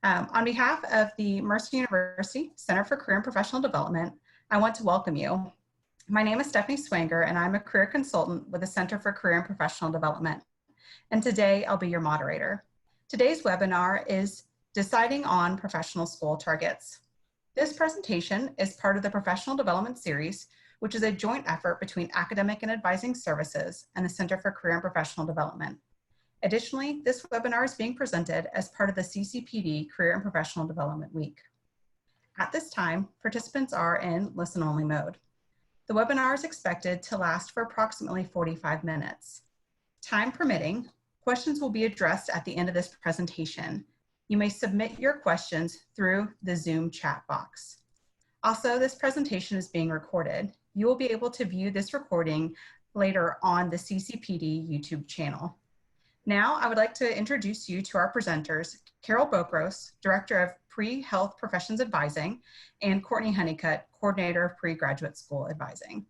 On behalf of the Mercer University Center for Career and Professional Development, I want to welcome you. My name is Stephanie Swanger, and I'm a career consultant with the Center for Career and Professional Development. And today I'll be your moderator. Today's webinar is Deciding on Professional School Targets. This presentation is part of the Professional Development Series, which is a joint effort between Academic and Advising Services and the Center for Career and Professional Development. Additionally, this webinar is being presented as part of the CCPD Career and Professional Development Week. At this time, participants are in listen-only mode. The webinar is expected to last for approximately 45 minutes. Time permitting, questions will be addressed at the end of this presentation. You may submit your questions through the Zoom chat box. Also, this presentation is being recorded. You will be able to view this recording later on the CCPD YouTube channel. Now, I would like to introduce you to our presenters, Carol Bokros, Director of Pre-Health Professions Advising, and Courtney Honeycutt, Coordinator of Pre-Graduate School Advising.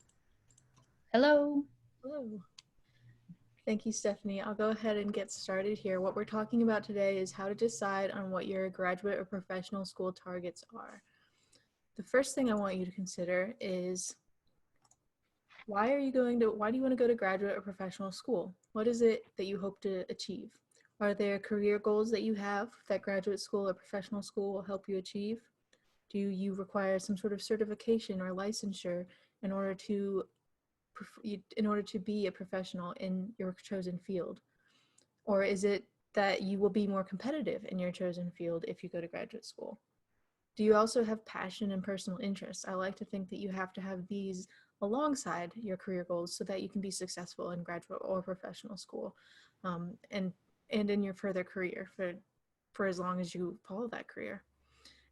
Hello. Hello. Thank you, Stephanie. I'll go ahead and get started here. What we're talking about today is how to decide on what your graduate or professional school targets are. The first thing I want you to consider is why do you want to go to graduate or professional school? What is it that you hope to achieve? Are there career goals that you have that graduate school or professional school will help you achieve? Do you require some sort of certification or licensure in order to be a professional in your chosen field? Or is it that you will be more competitive in your chosen field if you go to graduate school? Do you also have passion and personal interests? I like to think that you have to have these alongside your career goals so that you can be successful in graduate or professional school, and in your further career for as long as you follow that career.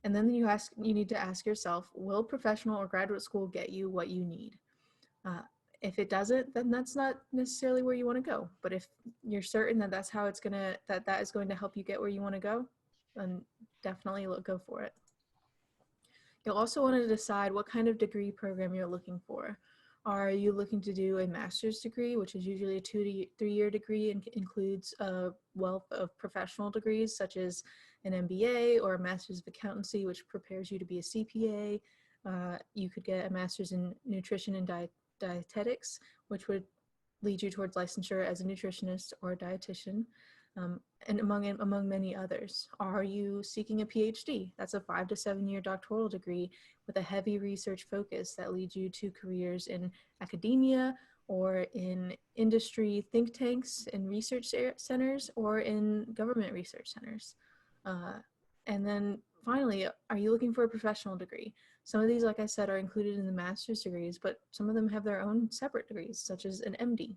And then you need to ask yourself, will professional or graduate school get you what you need? If it doesn't, then that's not necessarily where you want to go. But if you're certain that that is going to help you get where you want to go, then definitely go for it. You'll also want to decide what kind of degree program you're looking for. Are you looking to do a master's degree, which is usually a 2 to 3 year degree and includes a wealth of professional degrees such as an MBA or a master's of accountancy, which prepares you to be a CPA. You could get a master's in nutrition and dietetics, which would lead you towards licensure as a nutritionist or a dietitian. And among many others. Are you seeking a PhD? That's a 5 to 7 year doctoral degree with a heavy research focus that leads you to careers in academia or in industry think tanks and research centers or in government research centers. And then finally, are you looking for a professional degree? Some of these, like I said, are included in the master's degrees, but some of them have their own separate degrees, such as an MD,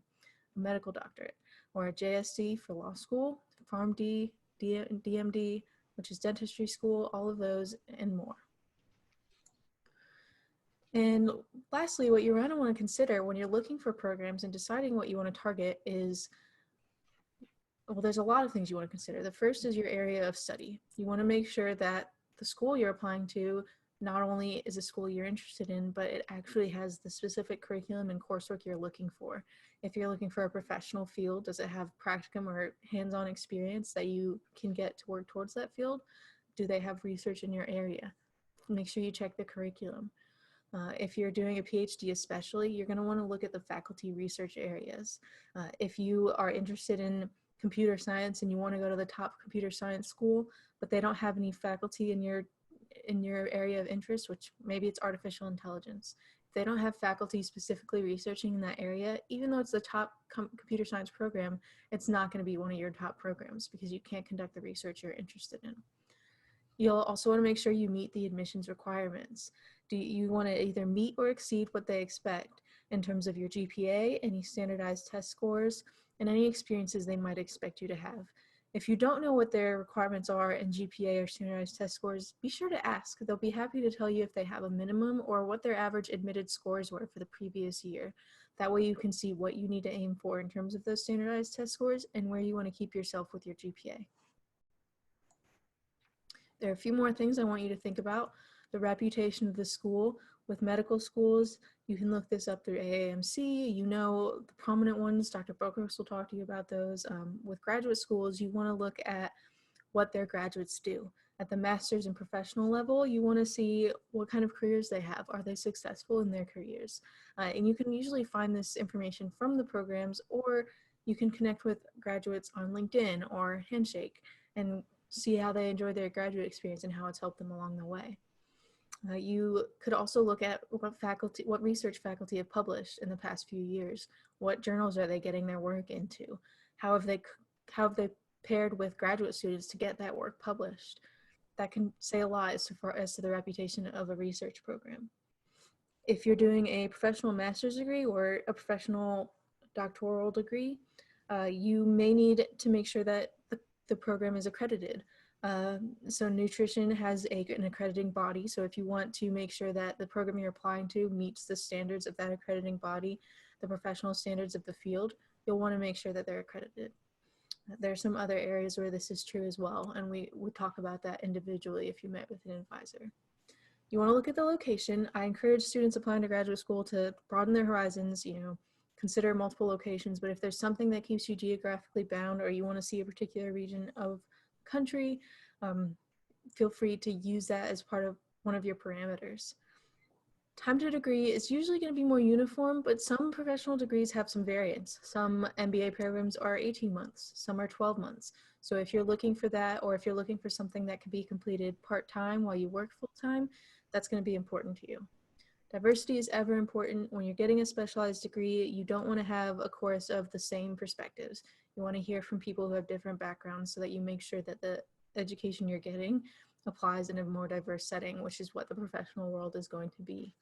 a medical doctorate, or a JSD for law school, PharmD, DMD, which is dentistry school, all of those and more. And lastly, what you're going to want to consider when you're looking for programs and deciding what you want to target is, well, there's a lot of things you want to consider. The first is your area of study. You want to make sure that the school you're applying to not only is a school you're interested in, but it actually has the specific curriculum and coursework you're looking for. If you're looking for a professional field, does it have practicum or hands-on experience that you can get to work towards that field? Do they have research in your area? Make sure you check the curriculum. If you're doing a PhD especially, you're going to want to look at the faculty research areas. If you are interested in computer science and you want to go to the top computer science school, but they don't have any faculty in your area of interest, which maybe it's artificial intelligence. If they don't have faculty specifically researching in that area, even though it's the top computer science program, it's not going to be one of your top programs because you can't conduct the research you're interested in. You'll also want to make sure you meet the admissions requirements. Do you want to either meet or exceed what they expect in terms of your GPA, any standardized test scores, and any experiences they might expect you to have? If you don't know what their requirements are in GPA or standardized test scores, be sure to ask. They'll be happy to tell you if they have a minimum or what their average admitted scores were for the previous year. That way you can see what you need to aim for in terms of those standardized test scores and where you want to keep yourself with your GPA. There are a few more things I want you to think about. The reputation of the school. With medical schools, you can look this up through AAMC. You know the prominent ones, Dr. Bokros will talk to you about those. With graduate schools, you want to look at what their graduates do. At the master's and professional level, you want to see what kind of careers they have. Are they successful in their careers? And you can usually find this information from the programs, or you can connect with graduates on LinkedIn or Handshake and see how they enjoy their graduate experience and how it's helped them along the way. You could also look at what research faculty have published in the past few years. What journals are they getting their work into? How have they paired with graduate students to get that work published? That can say a lot as to the reputation of a research program. If you're doing a professional master's degree or a professional doctoral degree, you may need to make sure that the program is accredited. So nutrition has an accrediting body. So if you want to make sure that the program you're applying to meets the standards of that accrediting body, the professional standards of the field, you'll want to make sure that they're accredited. There are some other areas where this is true as well, and we would talk about that individually if you met with an advisor. You want to look at the location. I encourage students applying to graduate school to broaden their horizons, consider multiple locations, but if there's something that keeps you geographically bound or you want to see a particular region of the country, feel free to use that as part of one of your parameters. Time to degree is usually going to be more uniform, but some professional degrees have some variance. Some MBA programs are 18 months, some are 12 months. So if you're looking for that, or if you're looking for something that can be completed part-time while you work full-time, that's going to be important to you. Diversity is ever important. When you're getting a specialized degree, you don't want to have a course of the same perspectives. You want to hear from people who have different backgrounds so that you make sure that the education you're getting applies in a more diverse setting, which is what the professional world is going to be.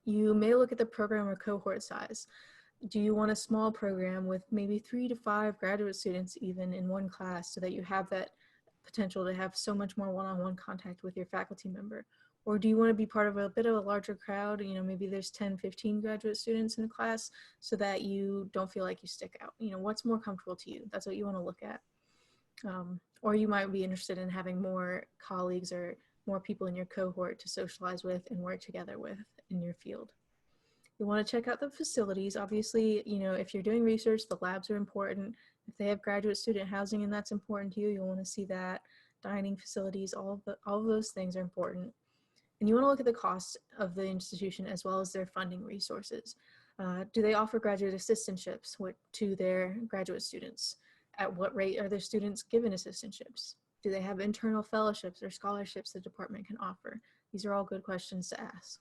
You may look at the program or cohort size. Do you want a small program with maybe 3 to 5 graduate students even in one class so that you have that potential to have so much more one-on-one contact with your faculty member? Or do you want to be part of a bit of a larger crowd? Maybe there's 10, 15 graduate students in a class so that you don't feel like you stick out. What's more comfortable to you? That's what you want to look at. Or you might be interested in having more colleagues or more people in your cohort to socialize with and work together with in your field. You want to check out the facilities. Obviously, if you're doing research, the labs are important. If they have graduate student housing and that's important to you, you'll want to see that. Dining facilities, all of those things are important. And you want to look at the cost of the institution as well as their funding resources. Do they offer graduate assistantships to their graduate students? At what rate are their students given assistantships? Do they have internal fellowships or scholarships the department can offer? These are all good questions to ask.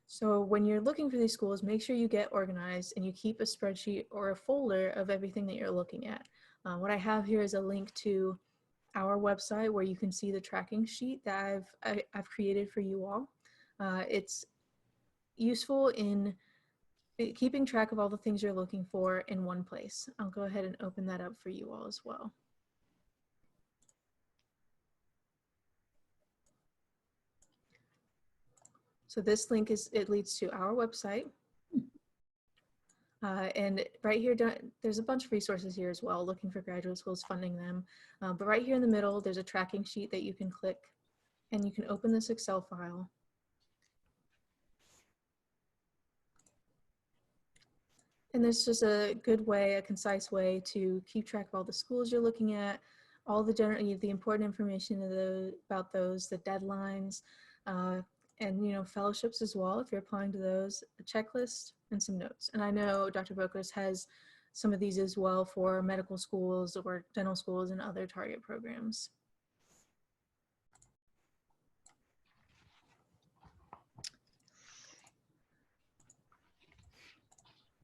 So when you're looking for these schools, make sure you get organized and you keep a spreadsheet or a folder of everything that you're looking at. What I have here is a link to our website where you can see the tracking sheet that I've created for you all. It's useful in keeping track of all the things you're looking for in one place. I'll go ahead and open that up for you all as well. So this link leads to our website. And right here, there's a bunch of resources here as well, looking for graduate schools, funding them. But right here in the middle, there's a tracking sheet that you can click and you can open this Excel file. And this is just a good way, a concise way to keep track of all the schools you're looking at, all the important information about those, the deadlines, and fellowships as well if you're applying to those, a checklist and some notes. And I know Dr. Bokros has some of these as well for medical schools or dental schools and other target programs.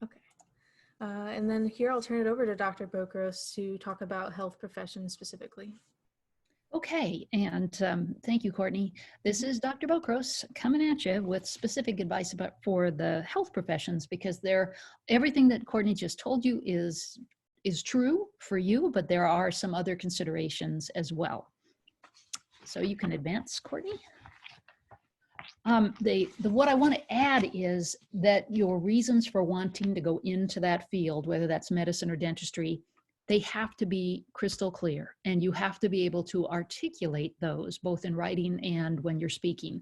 Okay. And then here I'll turn it over to Dr. Bokros to talk about health professions specifically. Okay, and thank you, Courtney. This is Dr. Bokros coming at you with specific advice for the health professions, because everything that Courtney just told you is true for you, but there are some other considerations as well. So you can advance, Courtney. What I want to add is that your reasons for wanting to go into that field, whether that's medicine or dentistry, they have to be crystal clear, and you have to be able to articulate those both in writing and when you're speaking.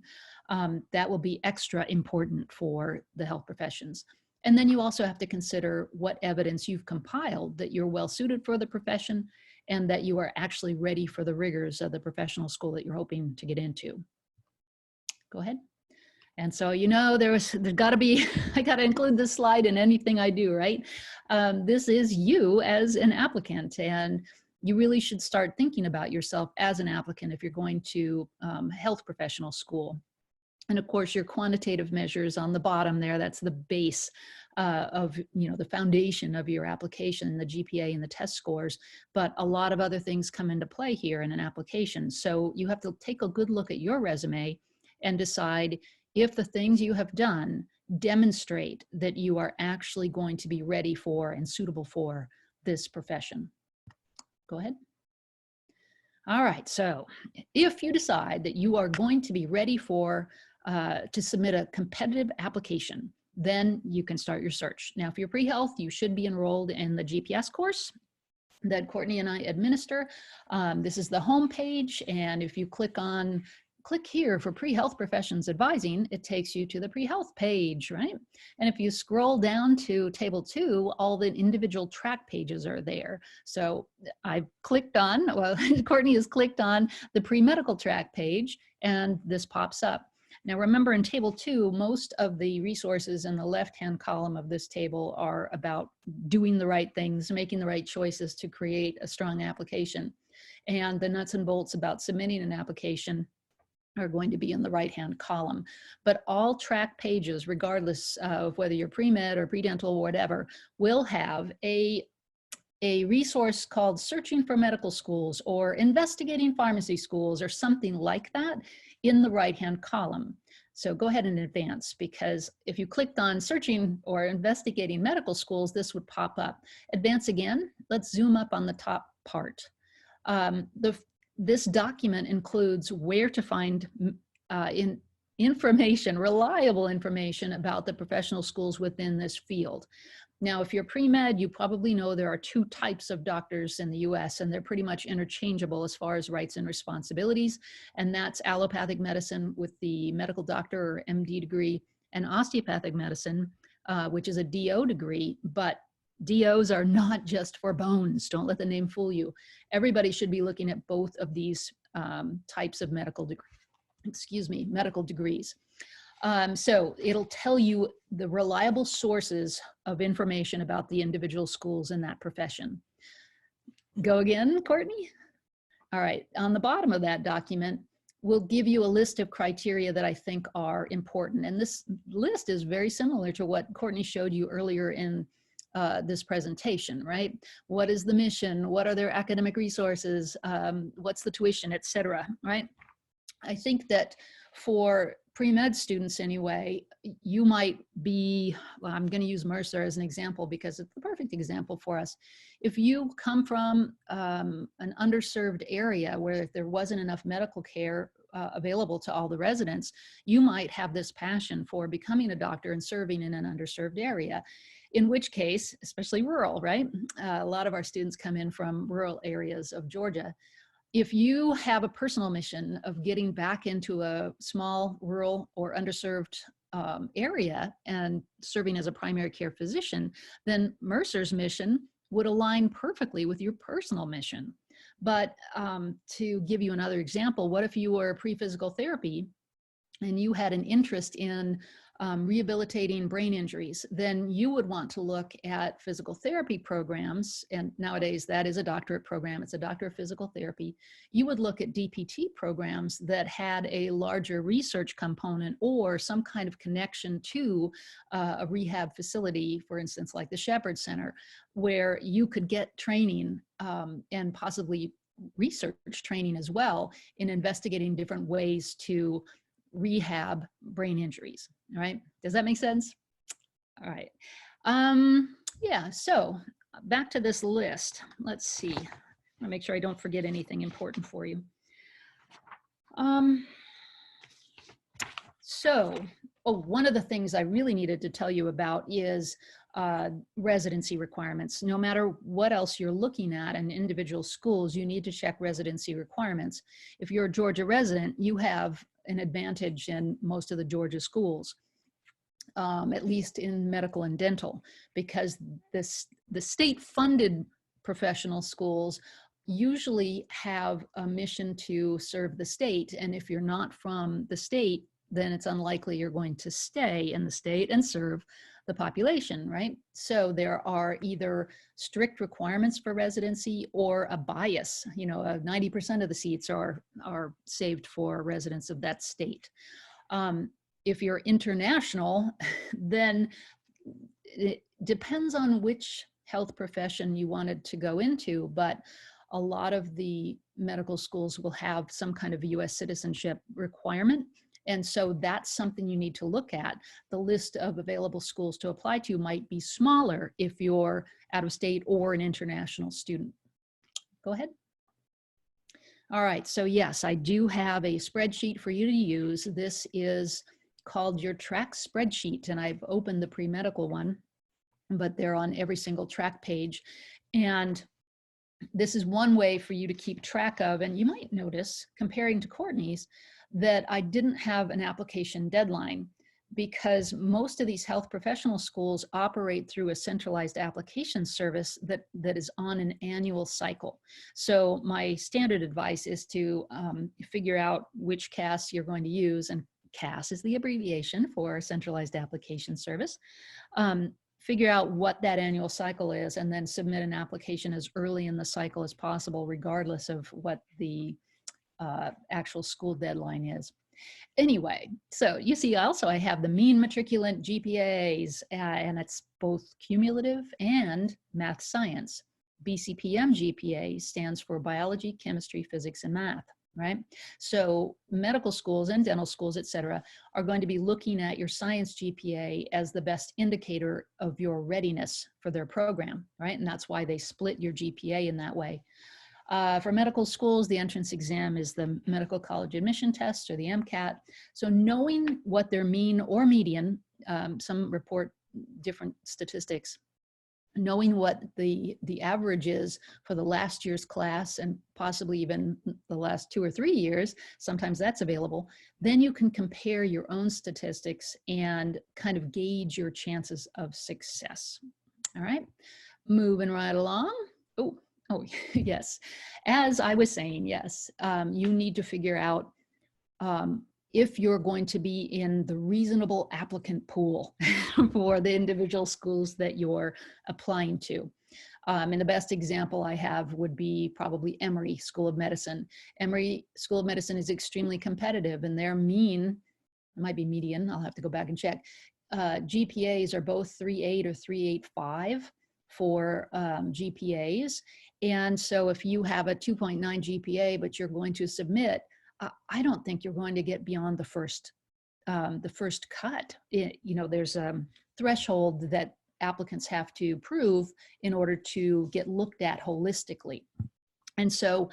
That will be extra important for the health professions. And then you also have to consider what evidence you've compiled that you're well suited for the profession, and that you are actually ready for the rigors of the professional school that you're hoping to get into. Go ahead. And so, there's got to be, I got to include this slide in anything I do, right? This is you as an applicant, and you really should start thinking about yourself as an applicant if you're going to health professional school. And of course, your quantitative measures on the bottom there, that's the base of, the foundation of your application, the GPA and the test scores. But a lot of other things come into play here in an application. So you have to take a good look at your resume and decide if the things you have done demonstrate that you are actually going to be ready for and suitable for this profession. Go ahead. All right, so if you decide that you are going to be ready for to submit a competitive application, then you can start your search. Now, if you're pre-health, you should be enrolled in the GPS course that Courtney and I administer. This is the home page, and if you click here for pre-health professions advising, it takes you to the pre-health page, right? And if you scroll down to table 2, all the individual track pages are there. So I've clicked on, well, Courtney has clicked on the pre-medical track page, and this pops up. Now remember, in table 2, most of the resources in the left-hand column of this table are about doing the right things, making the right choices to create a strong application. And the nuts and bolts about submitting an application are going to be in the right-hand column. But all track pages, regardless of whether you're pre-med or pre-dental or whatever, will have a resource called Searching for Medical Schools or Investigating Pharmacy Schools or something like that in the right-hand column. So go ahead and advance, because if you clicked on Searching or Investigating Medical Schools, this would pop up. Advance again. Let's zoom up on the top part. This document includes where to find information, reliable information about the professional schools within this field. Now, if you're pre-med, you probably know there are 2 types of doctors in the US, and they're pretty much interchangeable as far as rights and responsibilities. And that's allopathic medicine with the medical doctor or MD degree, and osteopathic medicine, which is a DO degree. But DOs are not just for bones. Don't let the name fool you. Everybody should be looking at both of these types of medical degrees. So it'll tell you the reliable sources of information about the individual schools in that profession. Go again, Courtney. All right, on the bottom of that document, we'll give you a list of criteria that I think are important. And this list is very similar to what Courtney showed you earlier in this presentation, right? What is the mission? What are their academic resources? What's the tuition, et cetera, right? I think that for pre-med students anyway, you might be, well, I'm going to use Mercer as an example because it's the perfect example for us. If you come from an underserved area where there wasn't enough medical care available to all the residents, you might have this passion for becoming a doctor and serving in an underserved area. In which case, especially rural, right? A lot of our students come in from rural areas of Georgia. If you have a personal mission of getting back into a small, rural, or underserved area and serving as a primary care physician, then Mercer's mission would align perfectly with your personal mission. But to give you another example, what if you were pre-physical therapy and you had an interest in rehabilitating brain injuries? Then you would want to look at physical therapy programs. And nowadays that is a doctorate program. It's a doctor of physical therapy. You would look at DPT programs that had a larger research component or some kind of connection to a rehab facility, for instance, like the Shepherd Center, where you could get training and possibly research training as well in investigating different ways to rehab brain injuries. All right, does that make sense? All right, yeah, so back to this list. Let's see, I want to make sure I don't forget anything important for you. One of the things I really needed to tell you about is residency requirements. No matter what else you're looking at in individual schools, you need to check residency requirements. If you're a Georgia resident, you have an advantage in most of the Georgia schools, at least in medical and dental, because the state-funded professional schools usually have a mission to serve the state. And if you're not from the state, then it's unlikely you're going to stay in the state and serve the population, right? So there are either strict requirements for residency or a bias. 90% of the seats are saved for residents of that state. If you're international, then it depends on which health profession you wanted to go into, but a lot of the medical schools will have some kind of US citizenship requirement. And so that's something you need to look at. The list of available schools to apply to might be smaller if you're out of state or an international student. Go ahead. All right, so yes, I do have a spreadsheet for you to use. This is called your track spreadsheet, and I've opened the pre-medical one, but they're on every single track page. And this is one way for you to keep track of, and you might notice, comparing to Courtney's, that I didn't have an application deadline, because most of these health professional schools operate through a centralized application service that is on an annual cycle. So my standard advice is to figure out which CAS you're going to use, and CAS is the abbreviation for Centralized Application Service. Figure out what that annual cycle is, and then submit an application as early in the cycle as possible, regardless of what the actual school deadline is. Anyway, so you see also I have the mean matriculant GPAs, and it's both cumulative and math science. BCPM GPA stands for biology, chemistry, physics, and math, right? So medical schools and dental schools, et cetera, are going to be looking at your science GPA as the best indicator of your readiness for their program, right? And that's why they split your GPA in that way. For medical schools, the entrance exam is the medical college admission test, or the MCAT. So knowing what their mean or median, some report different statistics, knowing what the average is for the last year's class, and possibly even the last 2 or 3 years, sometimes that's available, then you can compare your own statistics and kind of gauge your chances of success. All right, moving right along. Oh, yes. As I was saying, yes, you need to figure out if you're going to be in the reasonable applicant pool for the individual schools that you're applying to. And the best example I have would be probably Emory School of Medicine. Emory School of Medicine is extremely competitive, and their mean, it might be median, I'll have to go back and check, GPAs are both 3.8 or 3.85 for GPAs. And so if you have a 2.9 GPA, but you're going to submit, I don't think you're going to get beyond the first cut. There's a threshold that applicants have to prove in order to get looked at holistically. And so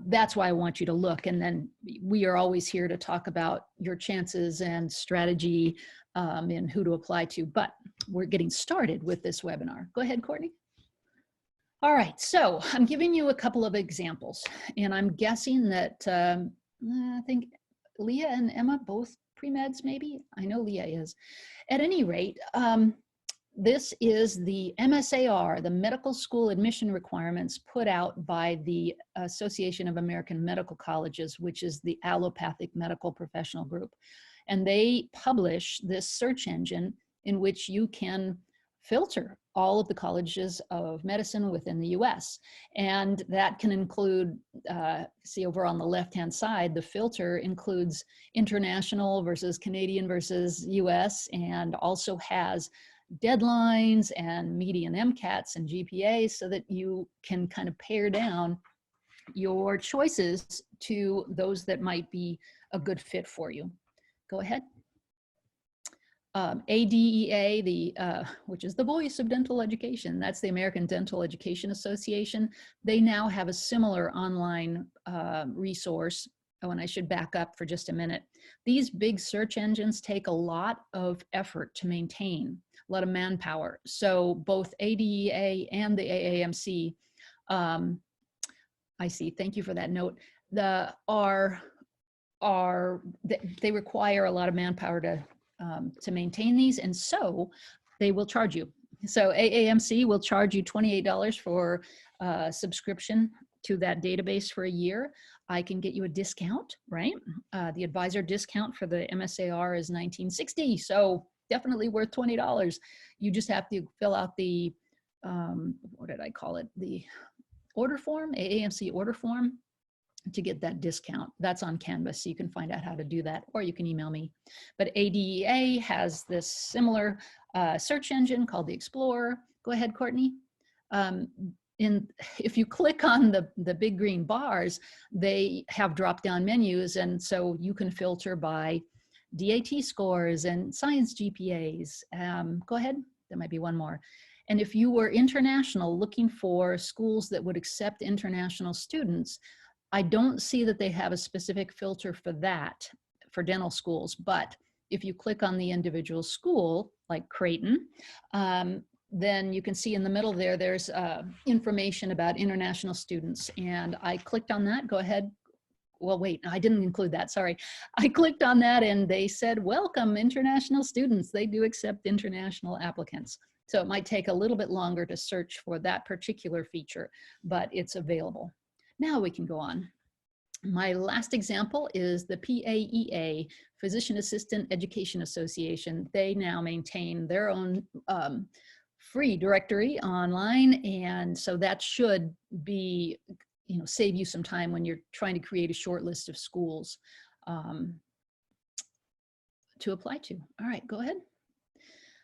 that's why I want you to look. And then we are always here to talk about your chances and strategy and who to apply to. But we're getting started with this webinar. Go ahead, Courtney. All right, so I'm giving you a couple of examples, and I'm guessing that I think Leah and Emma both pre-meds, maybe? I know Leah is. At any rate, this is the MSAR, the Medical School Admission Requirements put out by the Association of American Medical Colleges, which is the allopathic medical professional group. And they publish this search engine in which you can filter all of the colleges of medicine within the US. And that can include, see over on the left-hand side, the filter includes international versus Canadian versus US, and also has deadlines and median MCATs and GPAs, so that you can kind of pare down your choices to those that might be a good fit for you. Go ahead. ADEA, which is the voice of dental education, that's the American Dental Education Association. They now have a similar online resource. Oh, and I should back up for just a minute. These big search engines take a lot of effort to maintain, a lot of manpower. So both ADEA and the AAMC, I see, thank you for that note, they require a lot of manpower to maintain these, and so they will charge you. So AAMC will charge you $28 for subscription to that database for a year, I can get you a discount, right? The advisor discount for the MSAR is $19.60, so definitely worth $20. You just have to fill out the, what did I call it? The order form, AAMC order form, to get that discount. That's on Canvas, so you can find out how to do that, or you can email me. But ADEA has this similar search engine called the Explorer. Go ahead, Courtney. If you click on the big green bars, they have drop-down menus, and so you can filter by DAT scores and science GPAs. Go ahead, there might be one more. And if you were international, looking for schools that would accept international students, I don't see that they have a specific filter for that, for dental schools, but if you click on the individual school, like Creighton, then you can see in the middle there, there's information about international students. And I clicked on that. Go ahead. Well, wait, I didn't include that, sorry. I clicked on that and they said, welcome international students. They do accept international applicants. So it might take a little bit longer to search for that particular feature, but it's available. Now we can go on. My last example is the PAEA, Physician Assistant Education Association. They now maintain their own free directory online, and so that should be, save you some time when you're trying to create a short list of schools to apply to. All right, go ahead.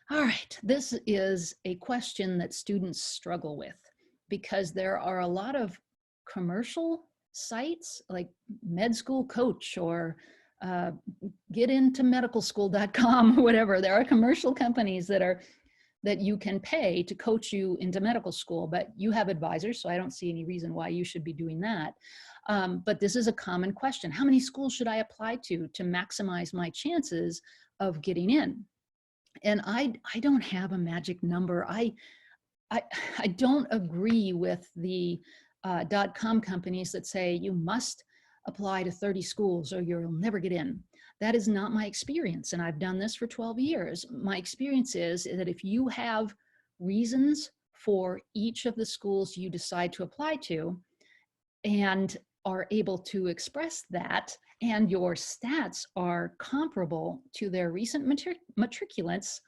All right, this is a question that students struggle with because there are a lot of commercial sites like Med School Coach or getintomedicalschool.com or whatever. There are commercial companies that you can pay to coach you into medical school, but you have advisors, so I don't see any reason why you should be doing that. But this is a common question. How many schools should I apply to maximize my chances of getting in? And I don't have a magic number. I don't agree with the .com companies that say you must apply to 30 schools or you'll never get in. That is not my experience, and I've done this for 12 years. My experience is that if you have reasons for each of the schools you decide to apply to and are able to express that, and your stats are comparable to their recent matriculants,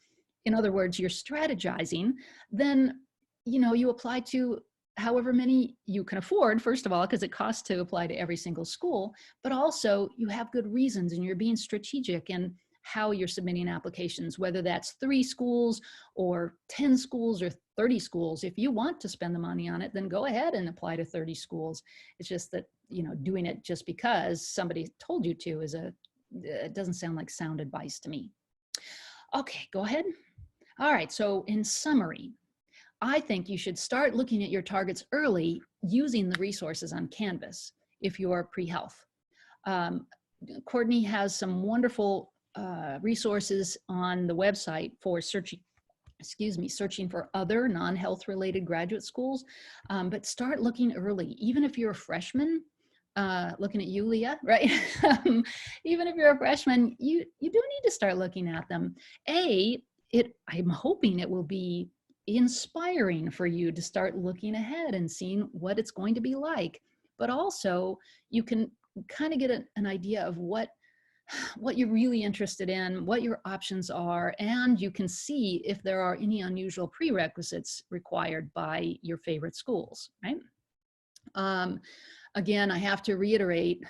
in other words, you're strategizing, then you apply to however many you can afford, first of all, because it costs to apply to every single school, but also you have good reasons and you're being strategic in how you're submitting applications, whether that's 3 schools or 10 schools or 30 schools. If you want to spend the money on it, then go ahead and apply to 30 schools. It's just that, doing it just because somebody told you to it doesn't sound like sound advice to me. Okay, go ahead. All right, so in summary, I think you should start looking at your targets early using the resources on Canvas if you are pre-health. Courtney has some wonderful resources on the website for searching for other non-health related graduate schools, but start looking early. Even if you're a freshman, looking at you, Leah, right? Even if you're a freshman, you do need to start looking at them. I'm hoping it will be inspiring for you to start looking ahead and seeing what it's going to be like, but also you can kind of get an idea of what you're really interested in, what your options are, and you can see if there are any unusual prerequisites required by your favorite schools, right? Again, I have to reiterate,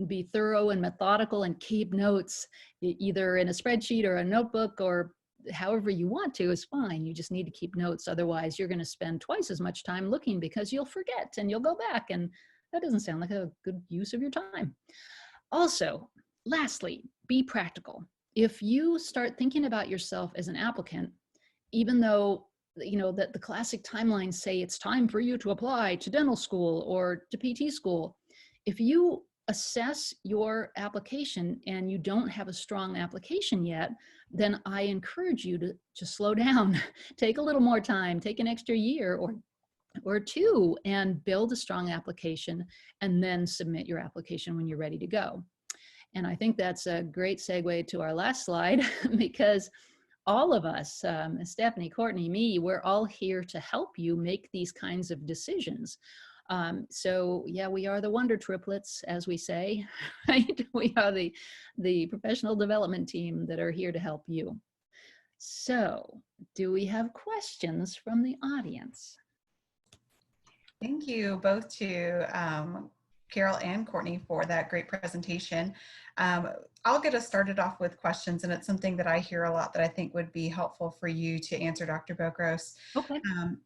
be thorough and methodical and keep notes, either in a spreadsheet or a notebook or however you want to is fine. You just need to keep notes. Otherwise, you're going to spend twice as much time looking because you'll forget and you'll go back, and that doesn't sound like a good use of your time. Also, lastly, be practical. If you start thinking about yourself as an applicant, even though that the classic timelines say it's time for you to apply to dental school or to PT school, if you assess your application and you don't have a strong application yet, then I encourage you to slow down, take a little more time, take an extra year or 2 and build a strong application and then submit your application when you're ready to go. And I think that's a great segue to our last slide because all of us, Stephanie, Courtney, me, we're all here to help you make these kinds of decisions. So yeah, we are the wonder triplets, as we say, right? We are the professional development team that are here to help you. So do we have questions from the audience? Thank you both to Carol and Courtney for that great presentation. I'll get us started off with questions, and it's something that I hear a lot that I think would be helpful for you to answer, Dr. Bokros. Okay.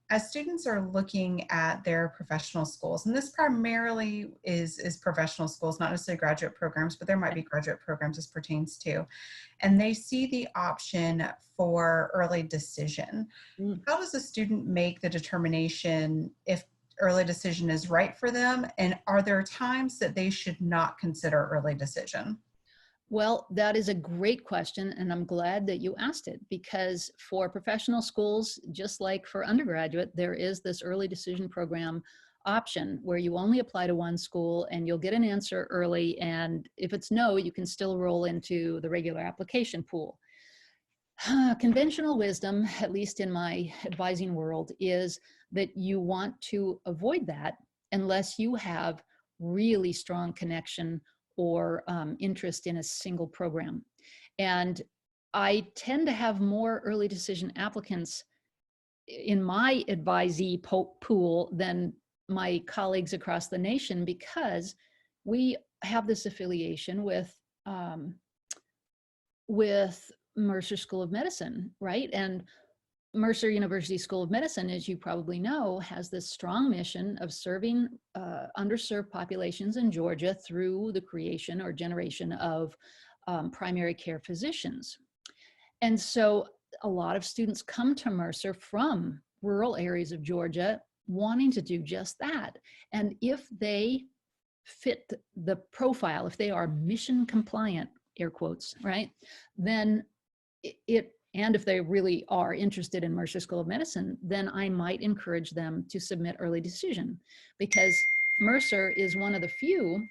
As students are looking at their professional schools, and this primarily is professional schools, not necessarily graduate programs, but there might be graduate programs as pertains to, and they see the option for early decision. How does a student make the determination if early decision is right for them? And are there times that they should not consider early decision? Well, that is a great question, and I'm glad that you asked it, because for professional schools, just like for undergraduate, there is this early decision program option where you only apply to one school and you'll get an answer early, and if it's no, you can still roll into the regular application pool. Conventional wisdom, at least in my advising world, is that you want to avoid that unless you have really strong connection or interest in a single program. And I tend to have more early decision applicants in my advisee pool than my colleagues across the nation, because we have this affiliation with Mercer School of Medicine, right? And Mercer University School of Medicine, as you probably know, has this strong mission of serving underserved populations in Georgia through the creation or generation of primary care physicians. And so a lot of students come to Mercer from rural areas of Georgia wanting to do just that. And if they fit the profile, if they are mission compliant, air quotes, right, then and if they really are interested in Mercer School of Medicine, then I might encourage them to submit early decision, because Mercer is one of the few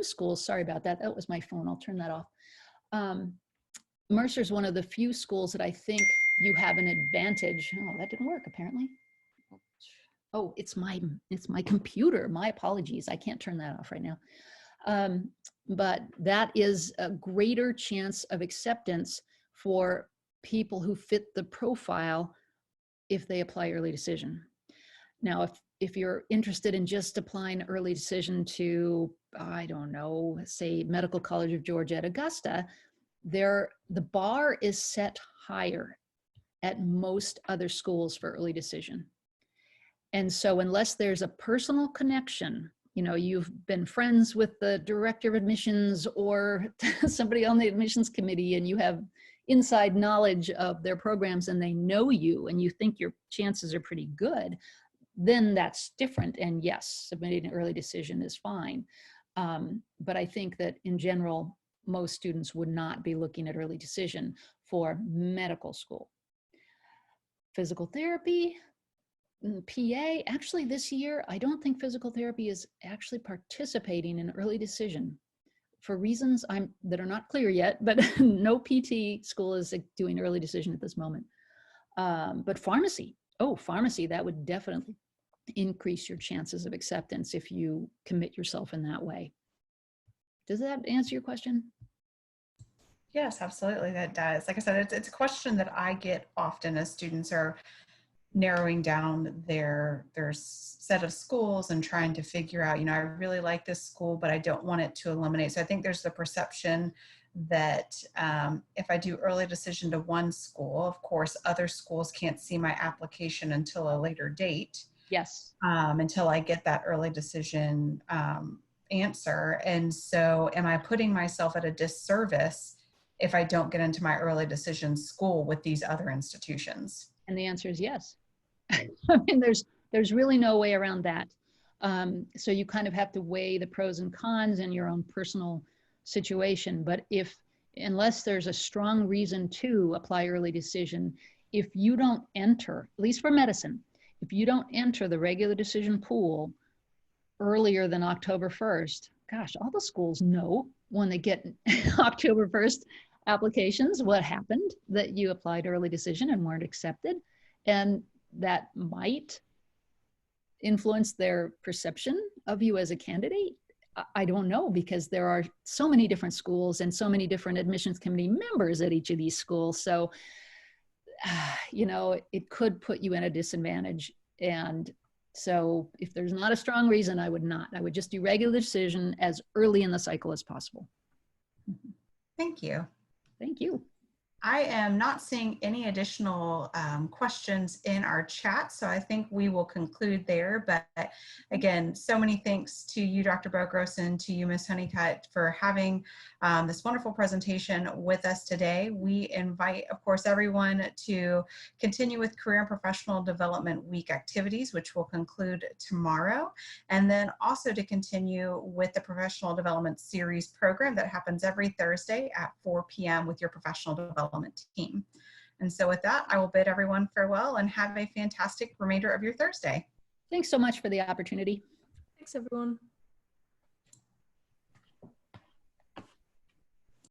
schools, sorry about that, that was my phone, I'll turn that off. Mercer is one of the few schools that I think you have an advantage. Oh, that didn't work apparently. Oh, it's my computer, my apologies, I can't turn that off right now. But that is a greater chance of acceptance for people who fit the profile if they apply early decision. Now, if you're interested in just applying early decision to, I don't know, say Medical College of Georgia at Augusta, the bar is set higher at most other schools for early decision. And so unless there's a personal connection, you know, you've been friends with the director of admissions or somebody on the admissions committee, and you have inside knowledge of their programs and they know you and you think your chances are pretty good, then that's different. And yes, submitting an early decision is fine. But I think that in general, most students would not be looking at early decision for medical school. Physical therapy, PA, actually this year, I don't think physical therapy is actually participating in early decision for reasons that are not clear yet, but no PT school is doing early decision at this moment. But pharmacy, that would definitely increase your chances of acceptance if you commit yourself in that way. Does that answer your question? Yes, absolutely, that does. Like I said, it's a question that I get often as students are narrowing down their set of schools and trying to figure out, you know, I really like this school, but I don't want it to eliminate. So I think there's the perception that if I do early decision to one school, of course, other schools can't see my application until a later date. Yes. Until I get that early decision answer. And so am I putting myself at a disservice if I don't get into my early decision school with these other institutions? And the answer is yes. I mean, there's really no way around that. So you kind of have to weigh the pros and cons in your own personal situation. But unless there's a strong reason to apply early decision, if you don't enter, at least for medicine, if you don't enter the regular decision pool earlier than October 1st, gosh, all the schools know when they get October 1st applications what happened, that you applied early decision and weren't accepted. And that might influence their perception of you as a candidate? I don't know, because there are so many different schools and so many different admissions committee members at each of these schools. So, you know, it could put you in a disadvantage. And so if there's not a strong reason, I would not. I would just do regular decision as early in the cycle as possible. Thank you. Thank you. I am not seeing any additional questions in our chat, so I think we will conclude there. But again, so many thanks to you, Dr. Bokros, and to you, Ms. Honeycutt, for having this wonderful presentation with us today. We invite, of course, everyone to continue with Career and Professional Development Week activities, which will conclude tomorrow, and then also to continue with the Professional Development Series program that happens every Thursday at 4 p.m. with your professional development team. And so with that, I will bid everyone farewell and have a fantastic remainder of your Thursday. Thanks so much for the opportunity. Thanks, everyone.